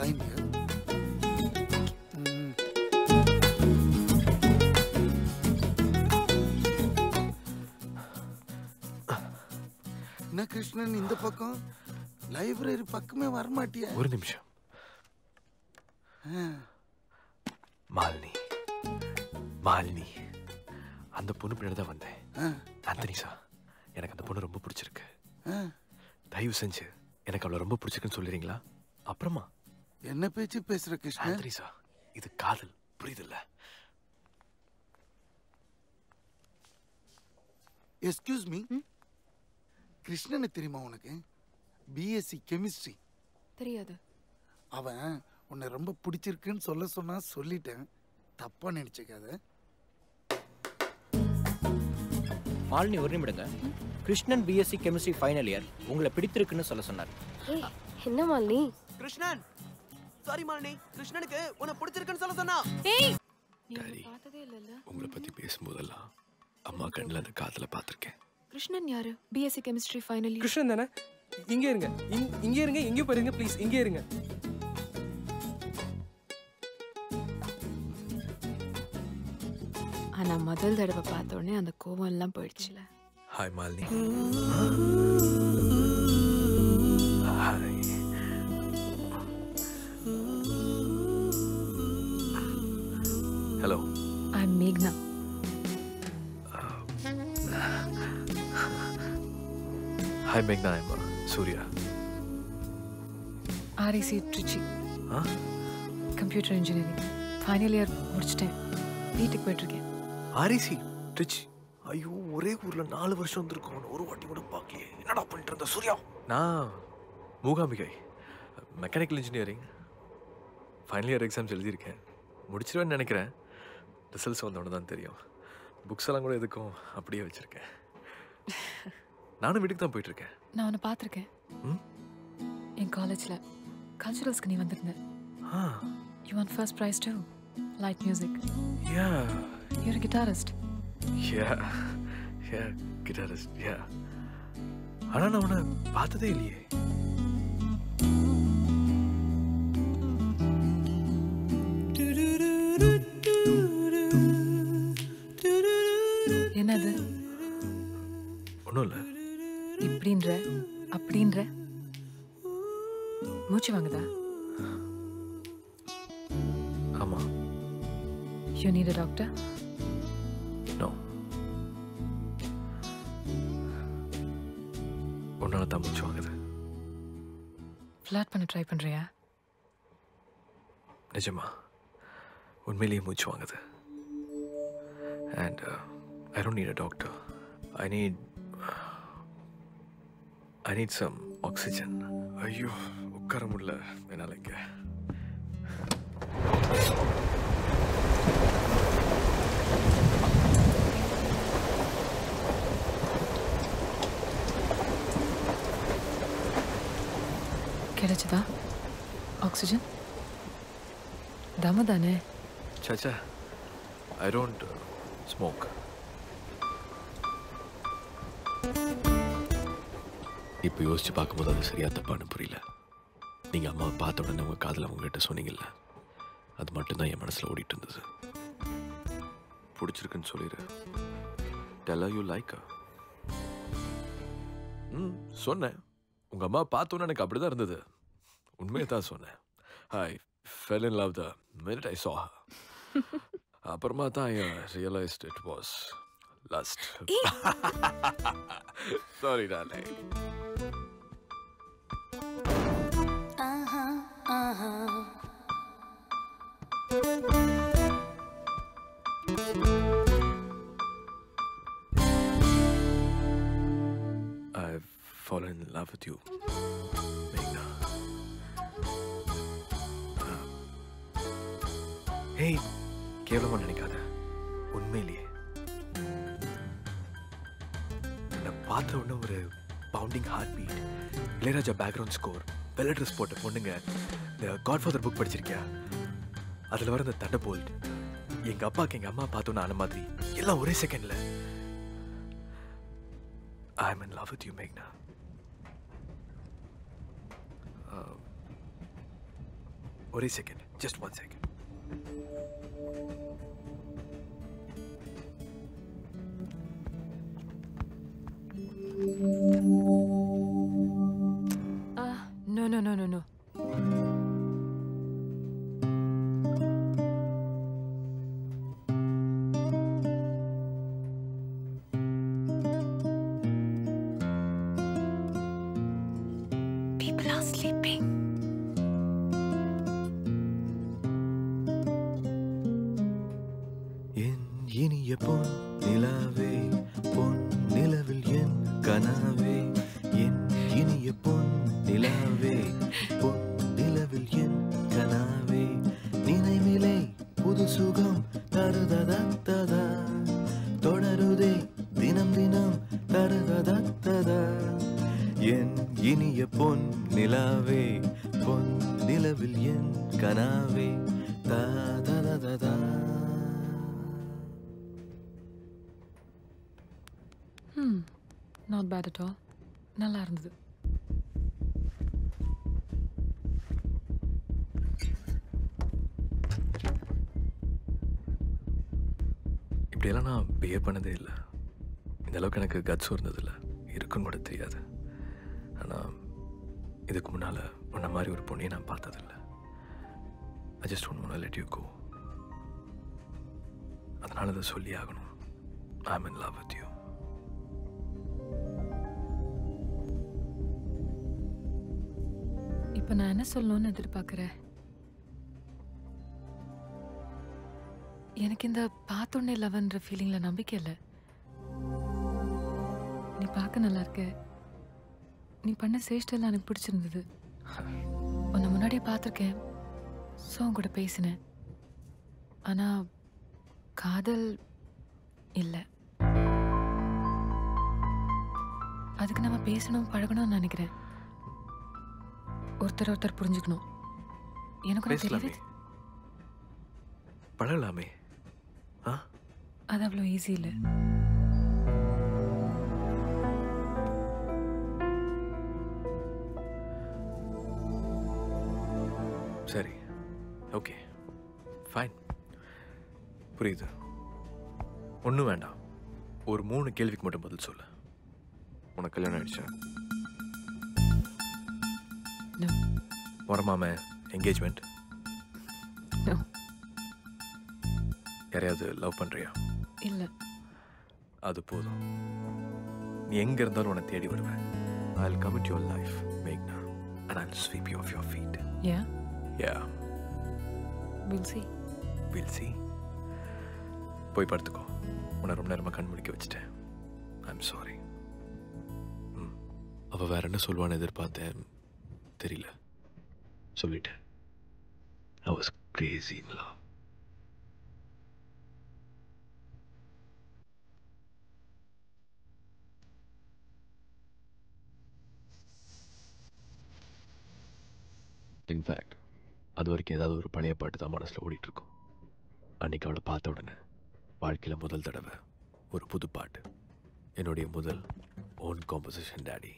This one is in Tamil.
fine here. என்ன கிருஷ்ணன் இந்த பக்கம் லைப்ரரி பக்கமே வரமாட்டியா? ஒரு நிமிஷம். மாலினி மாலினி அந்த பொண்ணு பின்னாடி தான் வந்தேன். ஆந்தனிசா, எனக்கு அந்த பொண்ணு ரொம்ப பிடிச்சிருக்கு. தயவு செஞ்சு எனக்கு அவளை ரொம்ப பிடிச்சிருக்குன்னு சொல்லிடுறீங்களா? அப்புறமா என்ன பேச்சு பேசுற கிருஷ்ணன்? ஆந்தனிசா, இது காதல், புரியுதுல்ல? எஸ்கியூஸ் மீ, கிருஷ்ணனை தெரியுமா உனக்கு? BSc chemistry. தெரியாது. அவன் உன்னை ரொம்ப பிடிச்சிருக்குன்னு சொல்ல சொன்னா சொல்லிட்டேன், தப்பா நினைச்சுக்காத. மாலினி ஒரு நிமிடங்க. Krishnan BSc chemistry final year, உங்களை பிடித்திருக்குன்னு சொல்ல சொன்னார். என்ன மாலினி? கிருஷ்ணன், சாரி மாலினி, கிருஷ்ணனுக்கு உன்னை பிடிச்சிருக்குன்னு சொல்ல சொன்னா. ஏய், டாடி, உங்களை பத்தி பேசும்போதெல்லாம் அம்மா கண்ணில் அந்த காதல பார்த்துருக்கேன். கிருஷ்ணன் யாரு? BSc chemistry final year. Krishnan தானே? இங்கே இருங்க, இங்கே இருங்க, எங்கே போறீங்க? ப்ளீஸ் இங்கே இருங்க. ஆனா முதல் தடவை பார்த்த உடனே அந்த கோவம் எல்லாம் போயிடுச்சுல. Hi Malini. Hi. Hello, I am மேக்னா. ஹாய் மேக்னா, I am Surya. RIC Trichy, computer engineering final year முடிச்சிட்டேன். வீட்டுக்கு போயிட்டுருக்கேன். ஆர்ஐசி ட்ரிச்சி? ஐயோ, ஒரே ஊர்ல 4 வருஷம் வந்திருக்கோம், ஒரு வாட்டி கூட பார்க்கலையே. என்னடா பண்ணிட்டு இருந்த சூர்யா? நான் Mookambigai, mechanical engineering final year exams எழுதியிருக்கேன். முடிச்சிருவேன்னு நினைக்கிறேன். ரிசல்ட்ஸ் வந்தோன்னு தான் தெரியும். புக்ஸ் எல்லாம் கூட எதுக்கும் அப்படியே வச்சுருக்கேன். நானும் வீட்டுக்கு தான் போயிட்டுருக்கேன். நான் உன்னை பார்த்துருக்கேன். என் காலேஜில் கல்ச்சுரல்ஸ்க்கு நீ வந்திருந்த. You won first prize to light music. You're a guitarist. Yeah, guitarist, yeah. ஆனா நான் உன்னை பார்த்ததே இல்லையே. என்னது? ஒன்றும் இல்லை. இப்படின்ற அப்படின்ற மூச்சு வாங்குதா? ஆமா. You need a doctor? No. உன்னால தான் மூச்சு வாங்குது. ஃப்ளர்ட் பண்ண ட்ரை பண்றியா? நிஜமா உண்மையிலேயே மூச்சு வாங்குது. And I don't need a doctor. I need some oxygen. ஐயோ, உட்கார முடியல என்னால இங்க. கிடைச்சதா ஆக்சிஜன்? தம்மு தானே? சாச்சா, I don't smoke. இப்போ யோசிச்சு பார்க்கும்போது அது சரியா தப்பான்னு புரியல. நீங்க அம்மாவை பார்த்த உடனே உங்க காதல உங்ககிட்ட சொன்னீங்கல்ல, அது மட்டும்தான் என் மனசுல ஓடிட்டு இருந்தது. பிடிச்சிருக்குன்னு சொல்லிடு. Tell her you like her. சொன்னேன். உங்க அம்மா பார்த்தோன்னு எனக்கு அப்படிதான் இருந்தது. உண்மையை தான் சொன்னேன். I fell in love the minute I saw her. அப்புறமா தான் I realized it was lust. Sorry, darling. I've fallen in love with you, Meghna. Hey, கேவலமா நினைக்காத. உண்மையிலேயே நான் பார்த்த உடனே ஒரு pounding heart beat, Ilaiyaraaja background score, வெள்ளை ட்ரெஸ் போட்ட பொண்ணுங்க. இந்த காட்ஃபாதர் புக் படிச்சிருக்கியா? அதில் வர இந்த தண்டர்போல்ட், எங்க அப்பாவுக்கு எங்க அம்மா பார்த்தோன்னு ஆன மாதிரி எல்லாம் ஒரே செகண்ட்ல. I'm in love with you, Meghna. ஒரே second, just 1 second. No. People are sleeping. என் இனிய பொன் நிலாவே, பொன் நிலவில் என் கனாவே, என் இனிய பொன் நிலாவே, பொன் நிலவில் என் கனாவே, நினைவிலே புது சுகம் தருததா, தொடருதே தினம் தினம் தருததா, என் இனிய பொன் நிலாவே, பொன் நிலவில் என் கனாவே, ததததா. Not bad at all. நல்லா இருந்தது. இப்படியெல்லாம் நான் பிஹேவ் பண்ணதே இல்லை. இந்த அளவுக்கு எனக்கு கட்ஸ் இருந்ததில்லை, இருக்குன்னு கூட தெரியாது. ஆனால் இதுக்கு முன்னால் உன்ன மாதிரி ஒரு பொண்ணையை நான் பார்த்ததில்லை. I just don't want to let you go. அதனால அதை சொல்லி ஆகணும். I'm in love with you. இப்போ நான் என்ன சொல்லணும்னு எதிர்பார்க்குறேன்? எனக்கு இந்த பார்த்தோன்னே லவ்ன்ற ஃபீலிங்கில் நம்பிக்கை இல்லை. நீ பார்க்க நல்லா இருக்க. நீ பண்ண சேஷ்டெல்லாம் எனக்கு பிடிச்சிருந்தது. உன்னை முன்னாடியே பார்த்துருக்கேன். ஸோ உன் கூட பேசினேன். ஆனால் காதல் இல்லை. அதுக்கு நம்ம பேசணும், பழகணும்னு நினைக்கிறேன். ஒருத்தர் புரிஞ்சுக்கணும். எனக்கு பேசலாமே, பழகலாமே. அது அவ்வளோ ஈஸி இல்லை. சரி, ஓகே, ஃபைன், புரியுது. ஒன்றும் வேண்டாம், ஒரு 3 கேள்விக்கு மட்டும் பதில் சொல்லு. உனக்கு கல்யாணம் ஆயிடுச்சா? No. வரமாம என்கேஜ்மெண்ட்? No. யாரையாவது லவ் பண்ணுறியா? இல்லை. அது போதும். நீ எங்கே இருந்தாலும் உன்னை தேடி வருவேன். I'll come into your life, Meghna, and I'll sweep you off your feet. Yeah? Yeah. We'll see. We'll see. போய் படுத்துக்கோ. உன்னை ரொம்ப நேரமாக கண் முடிக்க வச்சுட்டேன். I'm sorry. அவள் வேற என்ன சொல்லுவான்னு எதிர்பார்த்தேன், தெரியல. சொல்லிட்டேன். I was crazy in love. In fact அது வரைக்கும் ஏதாவது ஒரு பழைய பாட்டு தான் மனசில் ஓடிட்டுருக்கும். அன்றைக்கி அவளை பார்த்த உடனே வாழ்க்கையில் முதல் தடவை ஒரு புது பாட்டு. என்னுடைய முதல் ஓன் காம்போசிஷன் டாடி.